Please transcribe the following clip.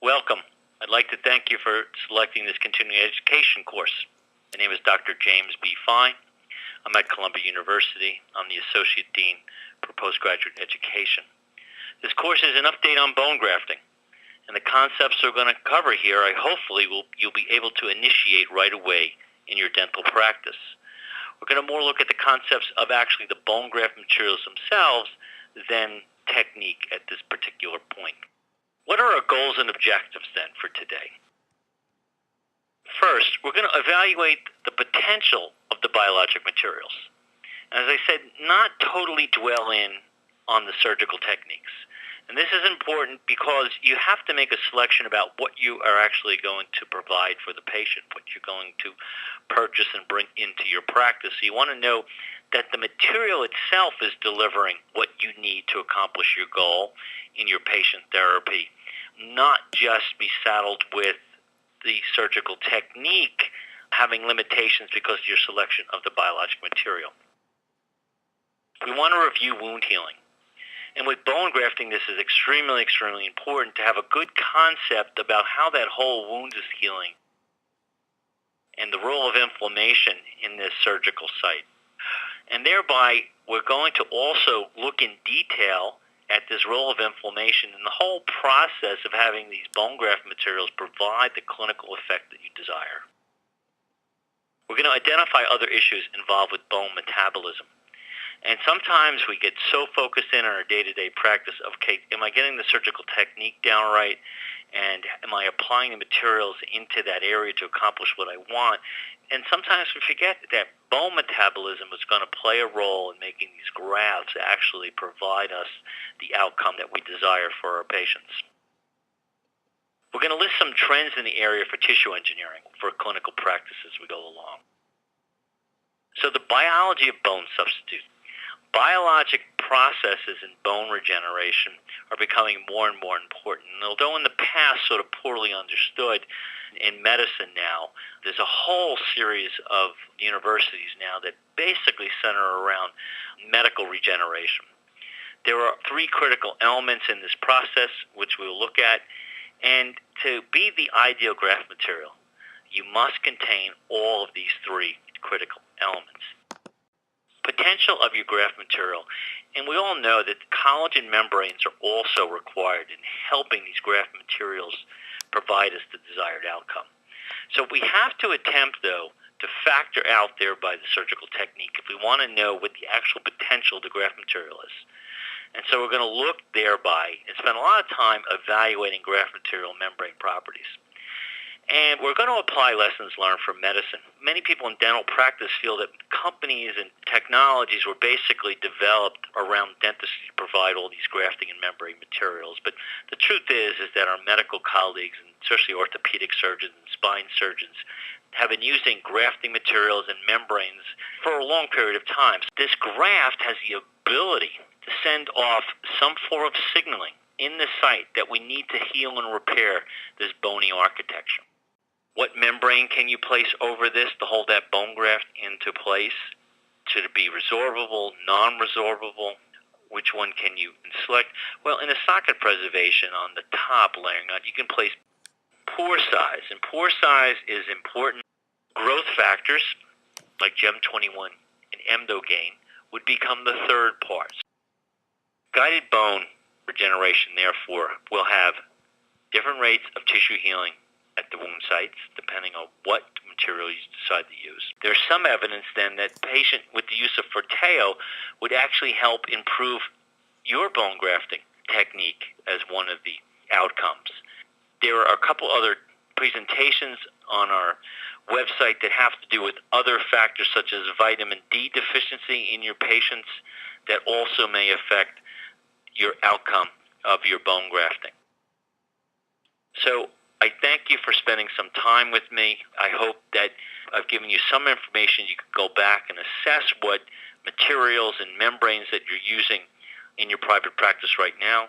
Welcome. I'd like to thank you for selecting this continuing education course. My name is Dr. James B. Fine. I'm at Columbia University. I'm the Associate Dean for Postgraduate Education. This course is an update on bone grafting, and the concepts we're going to cover here, you'll be able to initiate right away in your dental practice. We're going to more look at the concepts of actually the bone graft materials themselves than technique at this particular point. What are our goals and objectives then for today? First, we're going to evaluate the potential of the biologic materials. As I said, not totally dwell in on the surgical techniques. And this is important because you have to make a selection about what you are actually going to provide for the patient, what you're going to purchase and bring into your practice. So you want to know that the material itself is delivering what you need to accomplish your goal in your patient therapy, not just be saddled with the surgical technique having limitations because of your selection of the biologic material. We want to review wound healing. And with bone grafting, this is extremely, extremely important to have a good concept about how that whole wound is healing and the role of inflammation in this surgical site. And thereby, we're going to also look in detail at this role of inflammation and the whole process of having these bone graft materials provide the clinical effect that you desire. We're going to identify other issues involved with bone metabolism. And sometimes we get so focused in on our day-to-day practice of, okay, am I getting the surgical technique down right? And am I applying the materials into that area to accomplish what I want? And sometimes we forget that bone metabolism is going to play a role in making these grafts actually provide us the outcome that we desire for our patients. We're going to list some trends in the area for tissue engineering for clinical practice as we go along. So the biology of bone substitute. Biologic processes in bone regeneration are becoming more and more important. And although in the past sort of poorly understood, in medicine now, there's a whole series of universities now that basically center around medical regeneration. There are three critical elements in this process, which we'll look at. And to be the ideal graft material, you must contain all of these three critical elements. Potential of your graft material. And we all know that collagen membranes are also required in helping these graft materials provide us the desired outcome. So we have to attempt, though, to factor out there by the surgical technique if we want to know what the actual potential of the graft material is. And so we're going to look thereby and spend a lot of time evaluating graft material membrane properties. And we're going to apply lessons learned from medicine. Many people in dental practice feel that companies and technologies were basically developed around dentistry to provide all these grafting and membrane materials. But the truth is that our medical colleagues, and especially orthopedic surgeons and spine surgeons, have been using grafting materials and membranes for a long period of time. This graft has the ability to send off some form of signaling in the site that we need to heal and repair this bony architecture. What membrane can you place over this to hold that bone graft into place? Should it be resorbable, non-resorbable? Which one can you select? Well, in a socket preservation on the top layering out, you can place pore size. And pore size is important. Growth factors, like GEM21 and Emdogain, would become the third part. Guided bone regeneration, therefore, will have different rates of tissue healing at the wound sites, depending on what material you decide to use. There's some evidence then that patient with the use of Forteo would actually help improve your bone grafting technique as one of the outcomes. There are a couple other presentations on our website that have to do with other factors such as vitamin D deficiency in your patients that also may affect your outcome of your bone grafting. So I thank you for spending some time with me. I hope that I've given you some information you can go back and assess what materials and membranes that you're using in your private practice right now.